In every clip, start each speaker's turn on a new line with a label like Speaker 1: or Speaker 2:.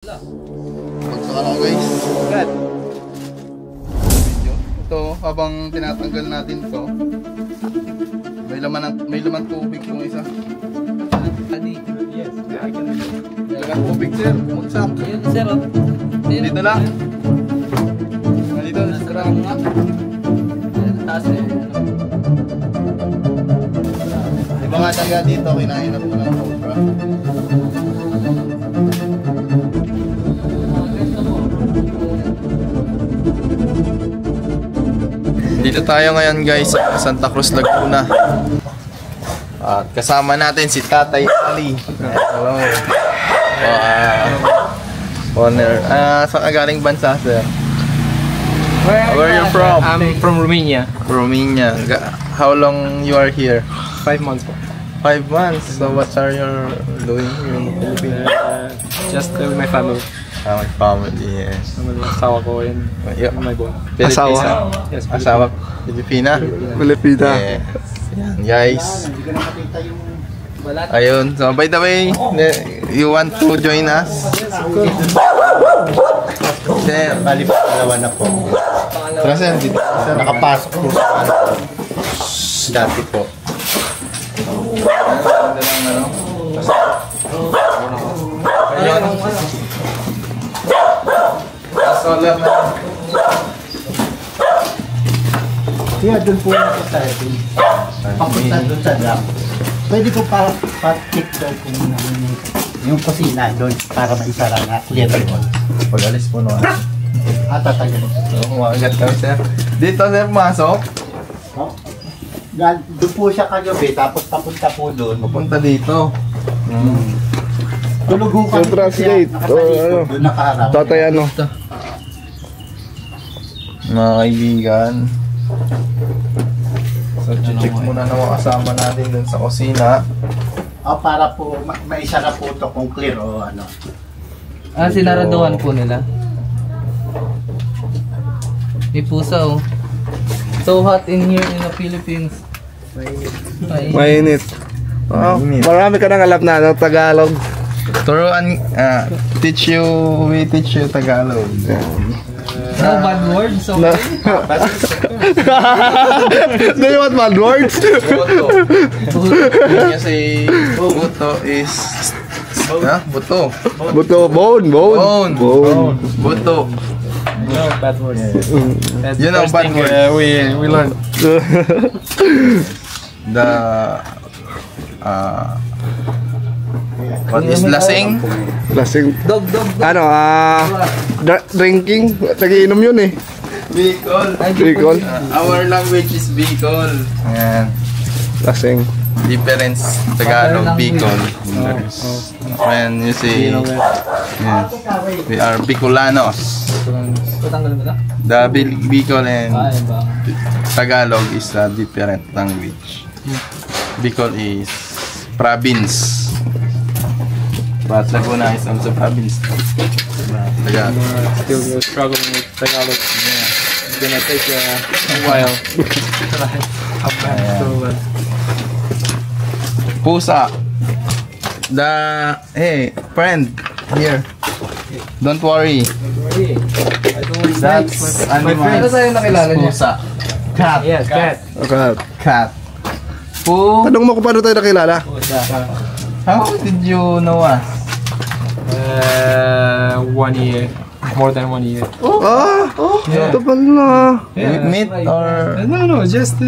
Speaker 1: Magsakan ako guys. Video. Ito, habang tinatanggal natin to, may laman tubig yung isa.
Speaker 2: Yes.
Speaker 1: Laman tubig sir, magsak.
Speaker 2: Yun sir.
Speaker 1: Dito lang. Dito, sarang nga.
Speaker 2: Taas eh.
Speaker 1: Yung mga taga dito, kinain na po ng cobra. Dito tayo ngayon guys sa Santa Cruz, Laguna. At kasama natin si Tatay Ali. Hello. Owner. Saan ka galing bansa sir? Where are you from?
Speaker 3: I'm from Romania.
Speaker 1: Romania. How long you are here?
Speaker 3: 5 months po.
Speaker 1: 5 months. So what are you doing here in the Philippines?
Speaker 3: Just with my family.
Speaker 1: My family, yes.
Speaker 3: Asawa ko and
Speaker 1: Yeah.
Speaker 3: my boy.
Speaker 1: Asawa?
Speaker 3: Yes,
Speaker 1: Asawa? Pilipina?
Speaker 4: Pilipina.
Speaker 1: Yes. Yan guys. Ayun. So by the way, you want to join us? Sir,
Speaker 4: Bali pa, dalawa na po.
Speaker 1: kasi dito.
Speaker 4: Nakapasok po sa ano. Dati po.
Speaker 1: Ayun. Solar na.
Speaker 4: Kaya doon po ako sa atin. Papunta doon sa drop. Pwede ko pa-check doon kung yung kusina doon para maisara na clear doon.
Speaker 1: Pag alis po no.
Speaker 4: Tatagal.
Speaker 1: Oo, umagat kami sir. Dito sir, masok.
Speaker 4: Oh. Doon po siya kagabi, tapos papunta po doon.
Speaker 1: Pupunta dito.
Speaker 4: Tulog ko kami.
Speaker 5: Translate.
Speaker 4: Nakasalikod, doon nakaharap.
Speaker 5: Tatay ano?
Speaker 1: Mga kaibigan. So, check muna na mga kasama natin dun sa kusina.
Speaker 4: Para po maisara po ito kung clear o ano.
Speaker 2: Sinaraduhan po nila. May pusa oh. So hot in here in the Philippines.
Speaker 5: Mainit. Oh,
Speaker 1: Mainit.
Speaker 5: marami ka nang alam na, no? Tagalog.
Speaker 1: Turuan, we teach you Tagalog.
Speaker 2: No bad words, so
Speaker 5: No. Do you want bad words?
Speaker 1: Buto. Kasi buto is buto.
Speaker 5: Buto, bone.
Speaker 1: Bone. Buto.
Speaker 3: No bad words. That's
Speaker 1: Yun ang
Speaker 3: first
Speaker 1: bad
Speaker 3: thing,
Speaker 1: words.
Speaker 3: we learned.
Speaker 1: The what is lasing?
Speaker 5: Lasing.
Speaker 2: dog.
Speaker 5: Ano, drinking. Nagiinom yun eh.
Speaker 1: Bicol.
Speaker 5: Bicol.
Speaker 1: Our language is Bicol. Ayan.
Speaker 5: Lasing.
Speaker 1: Difference Tagalog, Bicol. When you say, yeah, we are Bicolanos.
Speaker 2: Patanggal mo na?
Speaker 1: The Bicol and
Speaker 2: Ba?
Speaker 1: Tagalog is a different language. Bicol is province. But Laguna is also province. Tagalog.
Speaker 3: Still struggling with Tagalog. It's gonna take a while.
Speaker 1: Pusa. Hey, friend, here. Don't worry. That's animal.
Speaker 2: Ano tayong nakilala niya?
Speaker 1: Pusa. Cat.
Speaker 3: Yes, cat.
Speaker 5: Okay.
Speaker 1: Cat. Poo.
Speaker 5: Tanong mo kung paano tayo nakilala.
Speaker 1: How did you know us?
Speaker 3: 1 year. More than 1 year.
Speaker 5: Ito pala.
Speaker 1: We meet or
Speaker 3: No, just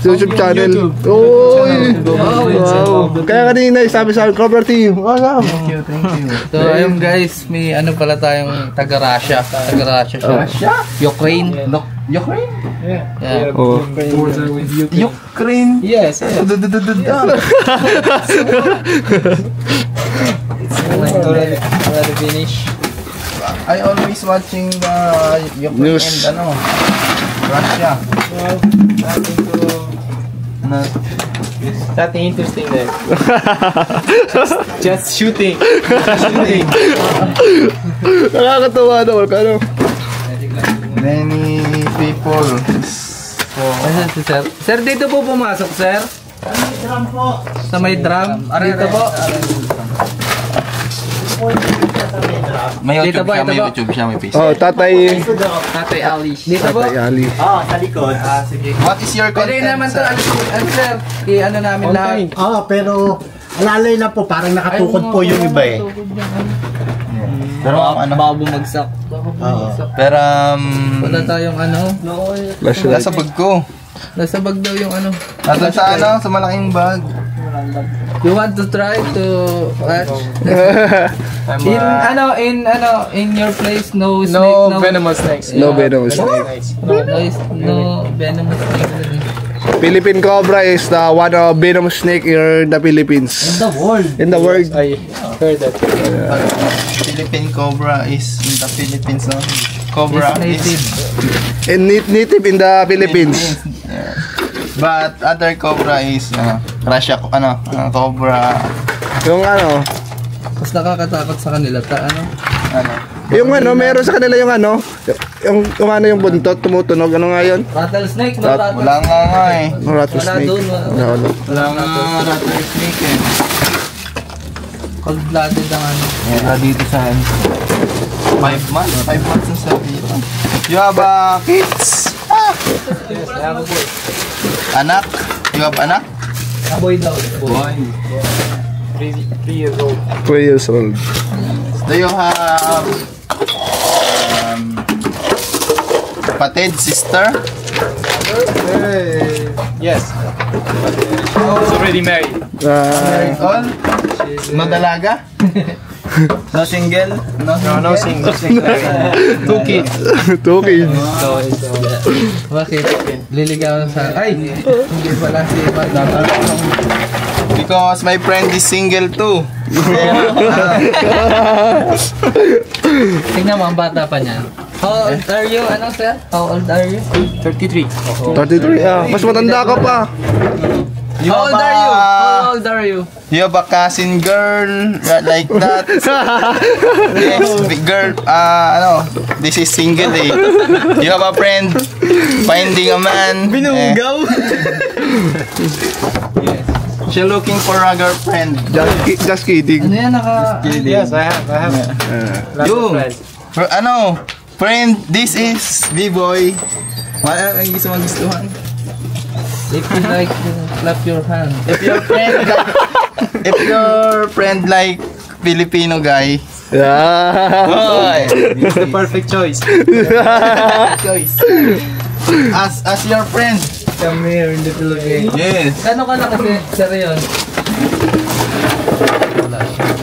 Speaker 5: YouTube channel. Oy! Wow. Kaya kanina sabi sa akin, Cobra Team.
Speaker 1: thank you.
Speaker 2: So ayun guys, may ano pala tayong taga-Russia. Taga-Russia siya.
Speaker 1: Russia?
Speaker 2: Ukraine.
Speaker 1: Ukraine?
Speaker 2: Yeah.
Speaker 5: Oh.
Speaker 1: Ukraine?
Speaker 3: Yes, yes.
Speaker 2: Already finished.
Speaker 1: I always watching the Ukraine
Speaker 5: News.
Speaker 1: and Russia.
Speaker 3: Nothing interesting there. Just shooting.
Speaker 5: Nakakatawa naman. Ano?
Speaker 1: Many people.
Speaker 2: Ayan si sir. Sir, dito po pumasok, sir.
Speaker 4: Drum po.
Speaker 2: Sa may drum. Dito po.
Speaker 4: po yung isa sa Medra.
Speaker 1: May
Speaker 2: Dito
Speaker 1: YouTube
Speaker 2: ba,
Speaker 1: siya,
Speaker 2: ito
Speaker 1: may
Speaker 2: ba?
Speaker 1: YouTube siya, may Facebook.
Speaker 5: Oh, Tatay
Speaker 2: Tatay Ali. Dito po.
Speaker 5: Tatay Ali.
Speaker 4: Sa likod.
Speaker 2: Sige.
Speaker 1: What is your
Speaker 2: Pwede
Speaker 1: content,
Speaker 2: naman to,
Speaker 1: sir?
Speaker 2: ano sir, i-ano namin lahat.
Speaker 4: Pero alalay lang po, parang nakatukod po yung iba eh.
Speaker 1: Pero ano?
Speaker 2: Baka bumagsak.
Speaker 1: Pero
Speaker 2: Wala tayong ano.
Speaker 5: Flashlight.
Speaker 1: nasa bag ko.
Speaker 2: Nasa bag daw yung ano.
Speaker 1: Nasa sa ano, sa malaking bag.
Speaker 2: You want to try to watch? In your place, no snake, no
Speaker 3: venomous snakes.
Speaker 5: No venomous.
Speaker 2: no venomous snake.
Speaker 5: Philippine Cobra is the one of venomous snake in the Philippines.
Speaker 4: The world.
Speaker 5: In the world.
Speaker 3: I heard that.
Speaker 1: Philippine Cobra is in the Philippines, no? Cobra
Speaker 2: It's native.
Speaker 1: is
Speaker 5: And native in the Philippines.
Speaker 1: Yeah. But other Cobra is Russia, Cobra,
Speaker 5: Yung ano,
Speaker 2: Mas nakakatakot sa kanila.
Speaker 5: yung ano, meron sa kanila yung ano, yung buntot, tumutunog, ano nga yun?
Speaker 2: Rattlesnake, no
Speaker 5: Rat-
Speaker 1: wala nga eh.
Speaker 5: Yung rattlesnake.
Speaker 2: Wala dun, wala.
Speaker 5: Wala.
Speaker 1: Wala nga rattlesnake eh.
Speaker 2: Cold-blooded ang ano.
Speaker 1: Wala dito sa 5 months na sa dito. You have kids? Anak? You have anak?
Speaker 2: Boy daw.
Speaker 1: Boy.
Speaker 3: 3 years old.
Speaker 5: 3 years old.
Speaker 1: Do you have kapatid, sister?
Speaker 3: Yes. He's already married.
Speaker 1: Married all? No dalaga? No single?
Speaker 3: No single. 2 kids.
Speaker 5: 2 kids.
Speaker 2: Bakit? Liligawan sa... Ay! Hindi pala si Dapat.
Speaker 1: Because my friend is single too.
Speaker 2: Tingnan mo, ang bata pa niya. How old are you? Ano, sir? How old are you?
Speaker 3: 33.
Speaker 5: 33, mas matanda ka pa.
Speaker 2: How old are you? How old are you?
Speaker 1: You have a cousin girl like that. Yes, big girl. This is single eh. You have a friend finding a man. Binugaw. Yes. She looking for a girlfriend.
Speaker 5: Just kidding.
Speaker 2: Ano yan,
Speaker 3: Yes, I have. Lots
Speaker 1: You.
Speaker 3: of friends.
Speaker 1: Friend, this is B-boy. Wala ang gusto magustuhan.
Speaker 2: If you like, clap your hand.
Speaker 1: If your friend like Filipino guy,
Speaker 5: Yeah.
Speaker 1: boy,
Speaker 3: It's the perfect choice.
Speaker 1: choice. As your friend.
Speaker 2: Come here in the Philippines.
Speaker 1: Yes.
Speaker 2: Kano ka na kasi, sir, yun?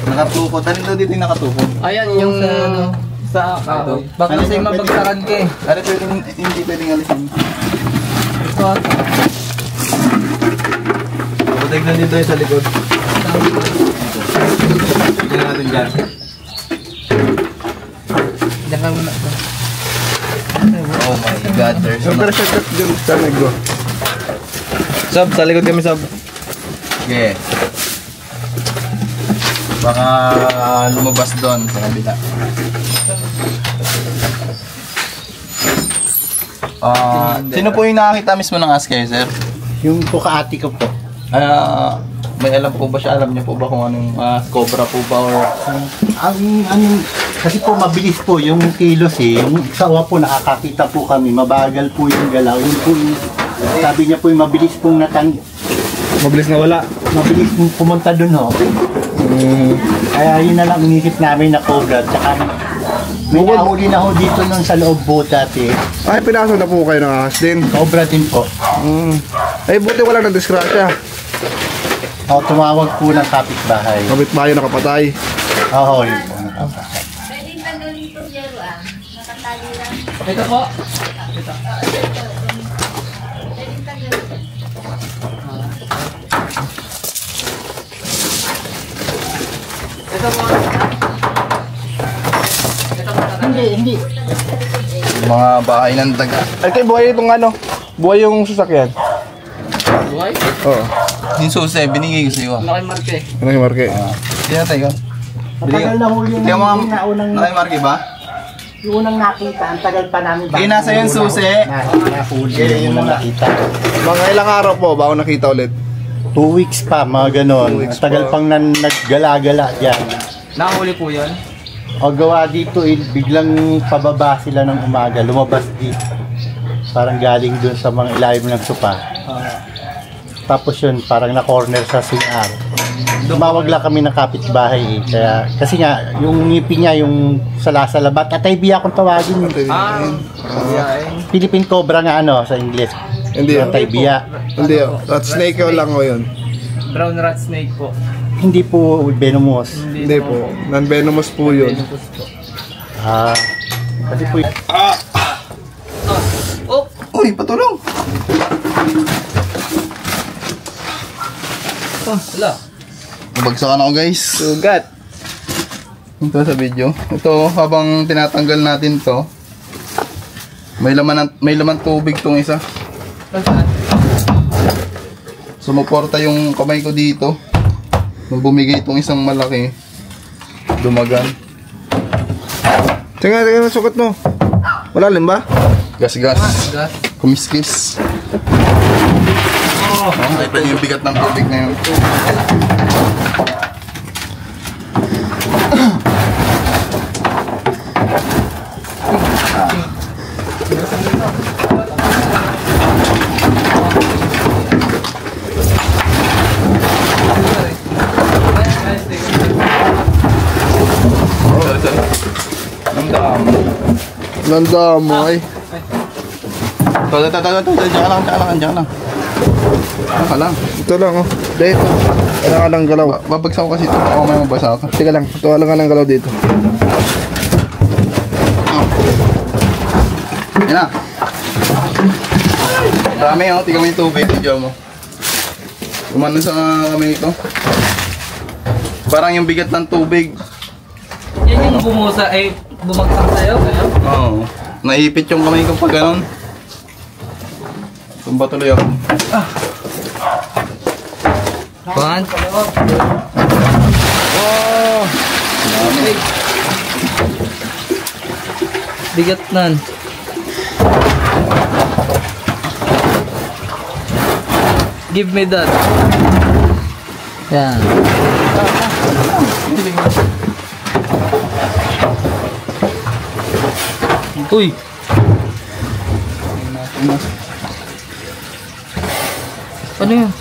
Speaker 1: Nakatukot. Ano daw dito yung nakatukot?
Speaker 2: Ayan, yung sa ano, sa ako. Baka kasi mabagsakan ka eh.
Speaker 1: Ano pwedeng, hindi pwedeng alisin.
Speaker 2: Ito ata.
Speaker 1: Tignan dito yung sa likod. Tignan natin dyan.
Speaker 2: Diyan ka muna.
Speaker 1: Oh my God, there's
Speaker 5: Pero
Speaker 1: no...
Speaker 5: shortcut dyan sa negro.
Speaker 3: Sab, sa likod kami, Sab.
Speaker 1: Okay. Baka lumabas doon sa kabila. Sino po yung nakakita mismo ng Askay, sir?
Speaker 4: Yung po kaati ko po.
Speaker 1: May alam po ba siya? Alam niyo po ba kung anong cobra po ba or...
Speaker 4: Kasi po mabilis po yung kilos eh. Yung sawa po nakakakita po kami. Mabagal po yung galaw. Yun po yung, sabi niya po yung mabilis pong
Speaker 5: Mabilis na wala.
Speaker 4: mabilis pong pumunta dun ho. Kaya yun na lang inisip namin na cobra. Tsaka may nahuli na ho dito nun sa loob po dati.
Speaker 5: Ay, pinasok na po kayo ng ahas din.
Speaker 4: Cobra din po.
Speaker 5: Ay, buti wala ng disgrasya.
Speaker 4: Tumawag po ng kapitbahay.
Speaker 5: Kapit bayo nakapatay.
Speaker 4: Oo, yun po. Nakapatay.
Speaker 6: Pwedeng tanggalin itong yero nakatali lang.
Speaker 2: Ito po.
Speaker 6: Pwedeng tanggalin.
Speaker 2: Ito po.
Speaker 4: Hindi.
Speaker 1: Mga bahay ng daga.
Speaker 5: Ay, kay buhay itong ano? Buhay yung sasakyan.
Speaker 2: Buhay?
Speaker 5: Oo.
Speaker 1: Yung susi, binigay ko sa iyo.
Speaker 2: Laki marke.
Speaker 5: Ano yung marke?
Speaker 1: Hindi na tayo.
Speaker 4: Matagal na ho yung
Speaker 1: Kaya mga...
Speaker 4: unang
Speaker 1: Nakamarki ba?
Speaker 4: yung unang nakita. Ang tagal pa namin.
Speaker 1: Eh, nasa yung susi.
Speaker 4: Nahuli yung unang nakita.
Speaker 5: Mga ilang araw po bago nakita ulit?
Speaker 4: 2 weeks pa, mga ganon. Ang tagal pang naggala-gala dyan.
Speaker 2: Nakahuli po yun?
Speaker 4: O gawa dito, biglang pababa sila ng umaga, lumabas dito. Parang galing dun sa mga ilalim ng sopa. Tapos yun, parang na-corner sa CR. Tumawag lang kami ng kapitbahay eh. Kaya, kasi nga, yung ngipin niya, yung salasalabat, ataybiya kung tawagin. Philippine Cobra nga sa English.
Speaker 5: Hindi yun.
Speaker 4: Ataybiya.
Speaker 5: Hindi yun. Rat snake lang o yun.
Speaker 2: Brown rat snake po.
Speaker 4: Hindi po venomous.
Speaker 5: Hindi po. Non-venomous po yun.
Speaker 4: Kasi po
Speaker 1: Uy, patulong!
Speaker 2: Wala.
Speaker 1: Nabagsakan ako guys.
Speaker 5: Sugat.
Speaker 1: Ito sa video. Ito, habang tinatanggal natin to, may laman tubig tong isa. Sumuporta yung kamay ko dito. Nung bumigay itong isang malaki, dumagan.
Speaker 5: Tingnan ang sugat mo. Malalim ba?
Speaker 1: Gas-gas. Kumiskis. Ito yung bigat ng tubig na yun.
Speaker 5: Nandamoy.
Speaker 1: Diyan ka lang. Ano lang?
Speaker 5: Ito lang oh. Dito. Kailangan ng galaw.
Speaker 1: Babagsak ko kasi ito. Ako may mabasa ka.
Speaker 5: Teka lang. Ito lang ng galaw dito.
Speaker 1: Yan na. Dami oh. Tingnan mo yung tubig. Tignan mo. Umano sa kamay ito. Parang yung bigat ng tubig.
Speaker 2: Yan yung bumusa ay bumagsak sa'yo?
Speaker 1: Oo. Naipit yung kamay ko pag ganon. Tumba tuloy ako.
Speaker 2: One.
Speaker 1: Oh!
Speaker 2: Bigat nan. Give me that. Yan. Uy. Ano yun?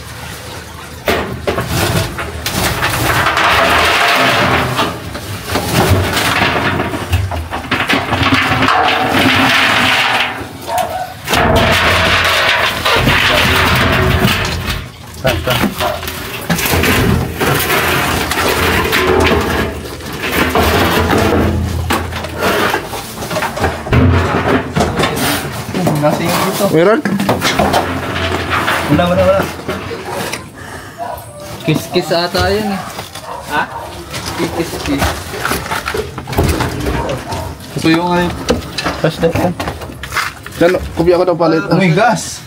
Speaker 1: Nasing dito.
Speaker 5: Meron?
Speaker 1: Wala.
Speaker 2: Kiss-kiss ata yun eh. Ha? Kiss-kiss.
Speaker 1: Ito yung ano. Flashlight yan.
Speaker 5: Yan, kubi ako ng palit.
Speaker 1: Oh my gas!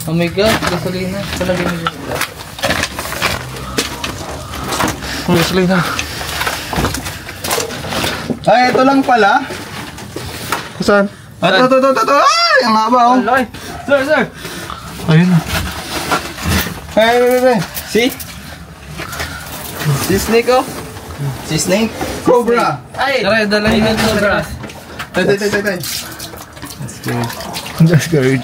Speaker 2: Oh my God, gasolina. Palagay mo dyan.
Speaker 5: Gasolina.
Speaker 1: Ay, ito lang pala.
Speaker 5: Saan?
Speaker 1: Ito. Ay, ang haba oh.
Speaker 2: Sir!
Speaker 5: Ayun na.
Speaker 1: Ay.
Speaker 2: See? Si Snake oh.
Speaker 1: Si Snake. Cobra.
Speaker 2: Ay! Tara, dala niyo yung cobra.
Speaker 1: Tay.
Speaker 5: That's good.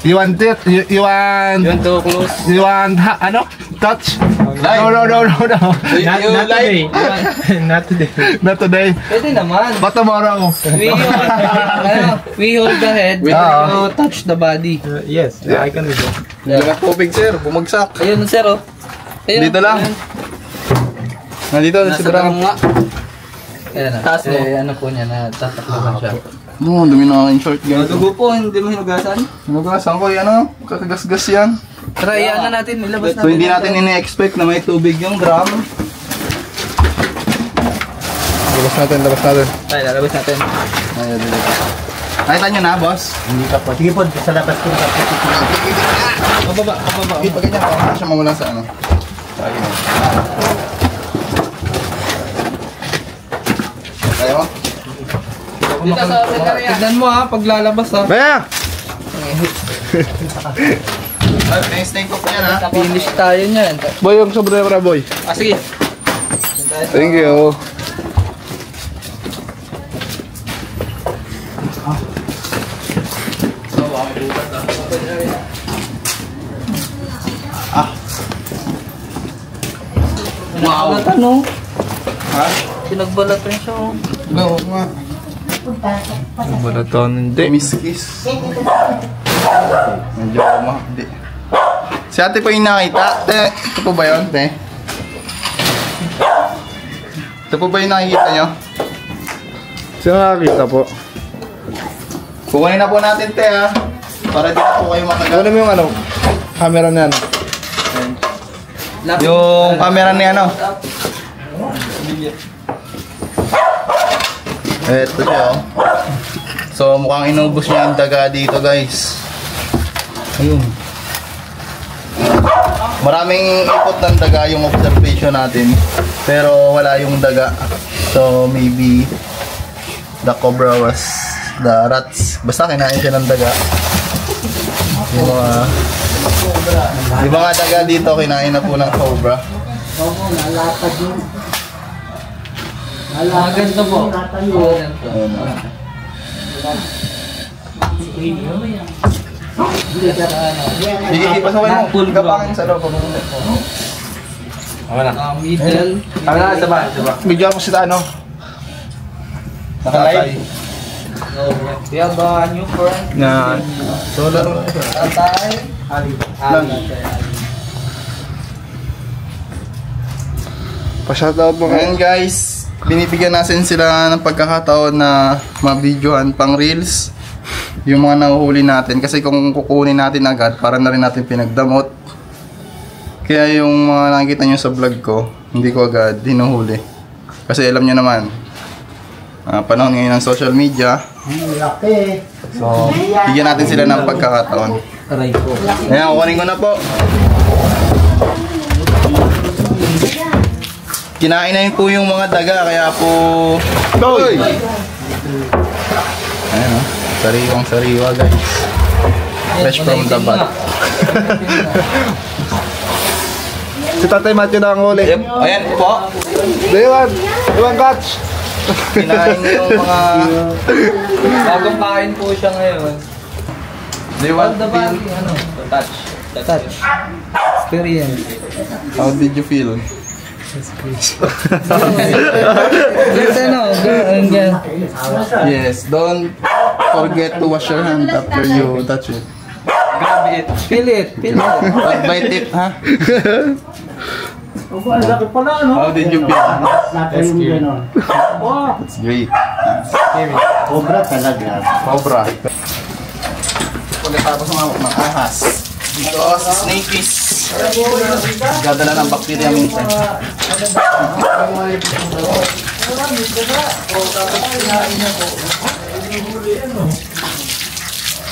Speaker 5: You want it? You want...
Speaker 2: You want to close?
Speaker 5: You want... ano? Touch?
Speaker 1: Live.
Speaker 5: No.
Speaker 2: Not today. Not today.
Speaker 5: Not today.
Speaker 2: Pwede naman.
Speaker 5: But tomorrow.
Speaker 2: We hold the head. We touch the body.
Speaker 3: Yes, I can do that.
Speaker 1: Lagat tubig sir, bumagsak.
Speaker 2: Ayun, sir oh. Ayun,
Speaker 1: Dito lang.
Speaker 2: ayun.
Speaker 1: Nandito si
Speaker 2: Nasa
Speaker 1: Drang.
Speaker 2: tanong nga. Ayan na. Taas mo. Ano po niya, natatakloban siya.
Speaker 1: No, dumi na aking short ganito.
Speaker 2: Dugo po, hindi mo hinugasan.
Speaker 1: Hinugasan ko yan ano, kakagas-gas yan.
Speaker 2: Tara, iyan na natin. Ilabas natin.
Speaker 1: So hindi natin ini-expect na may tubig yung drum.
Speaker 5: Labas natin.
Speaker 2: Ay, lalabas natin.
Speaker 1: Nakita nyo na, boss?
Speaker 4: hindi ka po. Sige po, sa labas ko.
Speaker 2: Pababa.
Speaker 1: Pag ganyan, para siya mawala sa ano. Tayo?
Speaker 2: Dito sa Bulgaria. Tignan mo ha, paglalabas ha.
Speaker 5: Baya!
Speaker 1: Ay, may snake hook yan ha.
Speaker 2: Finish tayo niyan.
Speaker 5: Boy, yung sombrero boy.
Speaker 2: Ah, sige.
Speaker 5: Thank you.
Speaker 2: Wow. Ano?
Speaker 1: Ha?
Speaker 2: Pinagbalatan siya.
Speaker 1: Oo nga.
Speaker 5: Balaton, hindi.
Speaker 1: Miskis. Medyo mahapdi. Si ate po yung nakita. Te, ito po ba yun, te? Ito po ba yung nakikita nyo?
Speaker 5: Sino nakakita po?
Speaker 1: Kukunin na po natin, te, ha? Para di na po kayo matagal.
Speaker 5: Ano mo yung ano? Camera na yan.
Speaker 1: Yung camera ni ano? Eto siya, oh. So, mukhang inubos niya yung daga dito, guys. Ayun. Maraming ipot ng daga yung observation natin. Pero wala yung daga. So, maybe the cobra was the rats. Basta kinain siya ng daga. Yung mga daga dito, kinain na po ng cobra.
Speaker 2: Maganda po.
Speaker 1: Ayun, oh. Sige, pasaway mo. Gapakin sa loob.
Speaker 2: Middle.
Speaker 5: Medyo ako si ano.
Speaker 1: Naka-live.
Speaker 2: Yeah, ba new friend?
Speaker 5: Na.
Speaker 1: So, laro.
Speaker 2: Tatay. Ali.
Speaker 5: Pa-shoutout mo
Speaker 1: Ngayon, guys, binibigyan natin sila ng pagkakataon na ma-videohan pang reels yung mga nahuhuli natin. Kasi kung kukunin natin agad, para na rin natin pinagdamot. Kaya yung mga nakikita nyo sa vlog ko, hindi ko agad hinuhuli. Kasi alam nyo naman, panahon ngayon ng social media. So, bigyan natin sila ng pagkakataon.
Speaker 2: Aray ko.
Speaker 1: Ayan, kukunin ko na po. Kinain na yun po yung mga daga, kaya po... Toy! Ayan, oh. Sariwang sariwa, guys. Fresh from the bat.
Speaker 5: Si Tatay Matthew na ang huli.
Speaker 1: Yep, ayan po.
Speaker 5: Iwan catch.
Speaker 1: Kinain na yung mga...
Speaker 2: Bagong kain po siya ngayon.
Speaker 1: They want
Speaker 2: The body, ano? Touch. Experience.
Speaker 1: How did you feel?
Speaker 2: Yes, ano? Ganyan.
Speaker 1: Yes, don't forget to wash your hand after you touch it.
Speaker 2: Grab it. Feel it. Feel it.
Speaker 1: Don't bite it, ha? How did you feel? It's great.
Speaker 4: Cobra talaga.
Speaker 1: Cobra. Pagkatapos ng ahas. Because snake is gadala ng bakterya minsan.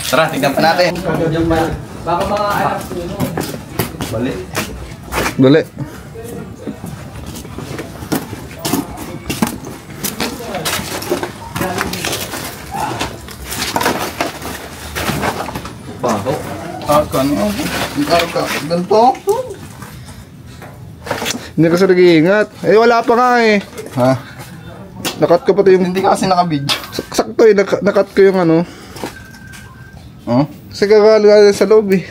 Speaker 1: Tara, tignan pa natin.
Speaker 2: Baka mga anak ko yun.
Speaker 1: Balik.
Speaker 5: Dali.
Speaker 2: Baho.
Speaker 1: Ano? Ganito?
Speaker 5: Hindi kasi nag-iingat. Eh, wala pa nga eh.
Speaker 1: Ha?
Speaker 5: Nakat ko pati yung...
Speaker 1: Hindi ka kasi naka-video.
Speaker 5: Sakto eh, nakat ko yung ano.
Speaker 1: Huh?
Speaker 5: Kasi kagaling sa loob eh.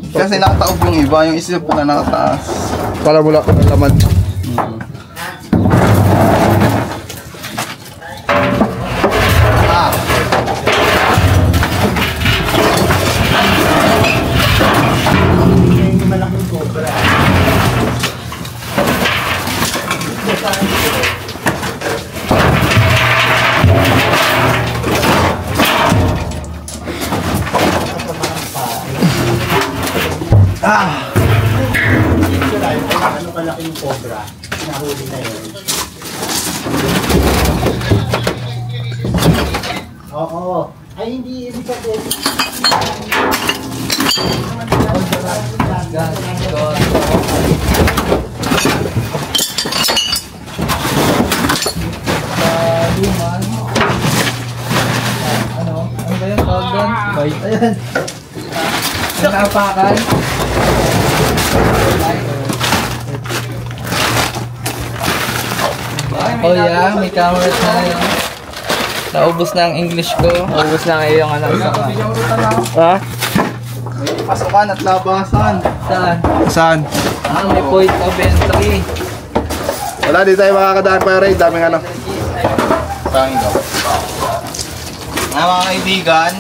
Speaker 1: Kasi nakataob yung iba, yung isip pala nakataas.
Speaker 5: Para mula ko ng laman.
Speaker 1: Ah!
Speaker 4: Ano kalaking cobra? Nahuli na yun. Oo. Ay, hindi ibig sabihin.
Speaker 2: Ano ba yan? Tawag doon? Bite. Ayan. Naapakan. Oh yeah, may camera tayo. Naubos na ang English ko.
Speaker 3: Ubus na ngayon yung ano.
Speaker 5: Ha?
Speaker 1: May pasukan at labasan.
Speaker 2: Saan?
Speaker 5: Saan?
Speaker 2: May point of entry.
Speaker 5: Wala, di tayo makakadaan pa rin. Daming ano.
Speaker 1: Pangin ko. Mga kaibigan,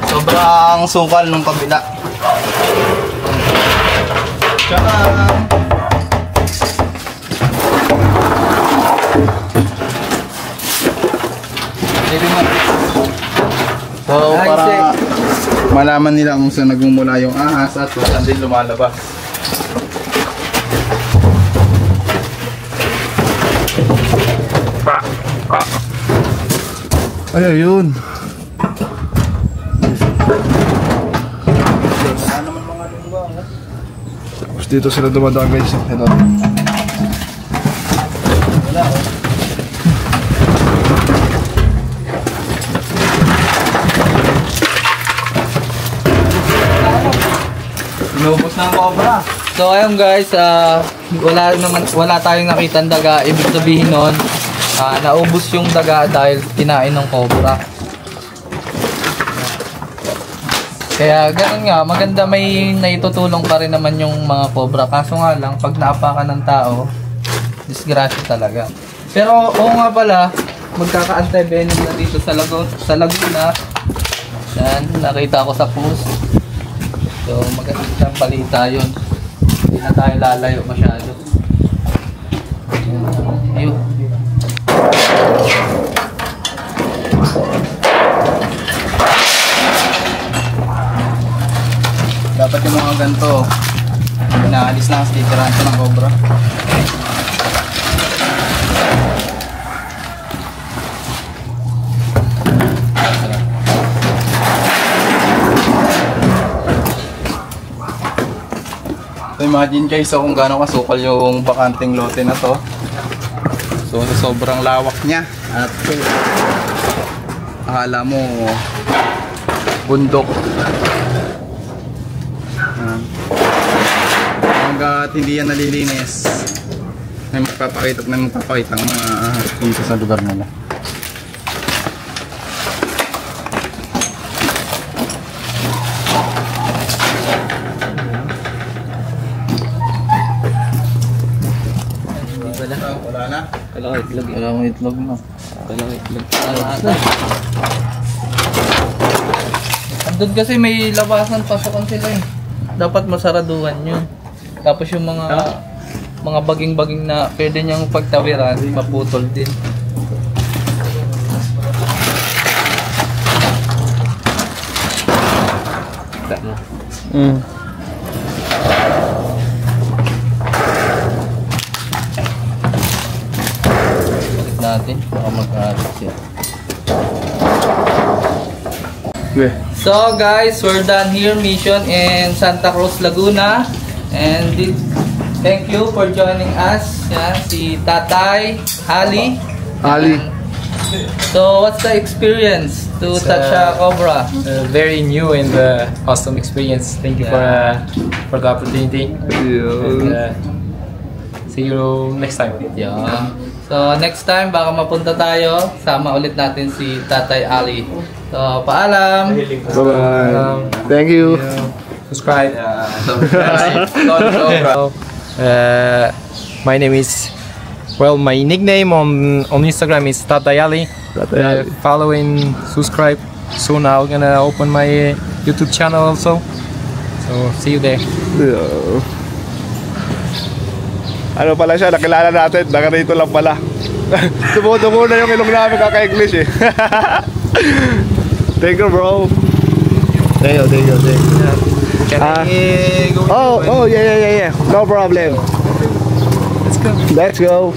Speaker 1: sobrang sukal nung kabila. Tcharam! So, para malaman nila kung saan nagmumula yung ahas at kung saan din lumalabas.
Speaker 5: Ay, ayun. Tapos dito sila dumadaan guys. Ito.
Speaker 1: Inubos na ang cobra.
Speaker 2: So ayun guys, wala tayong nakitang daga. Ibig sabihin nun, naubos yung daga dahil kinain ng cobra. Kaya ganun nga, maganda may naitutulong pa rin naman yung mga cobra. Kaso nga lang, pag naapakan ng tao, disgrasya talaga. Pero oo nga pala, magkaka-anti-venom na dito sa Laguna. Yan, nakita ko sa post. So magandang balita yun. Hindi na tayo lalayo masyado. Ayun.
Speaker 1: Dapat yung mga ganito, inaalis na ang stikeran ko ng cobra. So imagine guys, kung gaano kasukal yung bakanting lote na to. So sobrang lawak niya at akala mo bundok. Hanggat hindi yan nalilinis, may magpapakita ng mga ahas dito sa lugar nila. Wala na.
Speaker 2: Kailangan itlog. Kailangan itlog na. Kailangan itlog. Andun kasi may labasan, pasokan sila eh. Dapat masaraduhan yun. Tapos yung mga baging-baging na pwede niyang pagtawiran, maputol din. Balik natin, baka mag-aalit siya. So guys, we're done here mission in Santa Cruz, Laguna. And thank you for joining us. Yan, si Tatay Ali. So what's the experience to touch a cobra?
Speaker 3: Very new and awesome experience. Thank you for the opportunity. And, see you next time.
Speaker 2: Yeah. So next time baka mapunta tayo, sama ulit natin si Tatay Ali. So paalam.
Speaker 5: Bye-bye. Thank you.
Speaker 3: Subscribe. My name is, well, my nickname on Instagram is Tatayali. Follow and subscribe. Soon I'm gonna open my YouTube channel also. So see you there.
Speaker 5: Ano pala siya, nakilala natin, nakarito lang pala. Tumutungo na yung ilong namin kaka-English eh. Thank you bro. Thank you.
Speaker 3: Can I go?
Speaker 5: Yeah. No problem.
Speaker 3: Let's go.
Speaker 5: Let's go.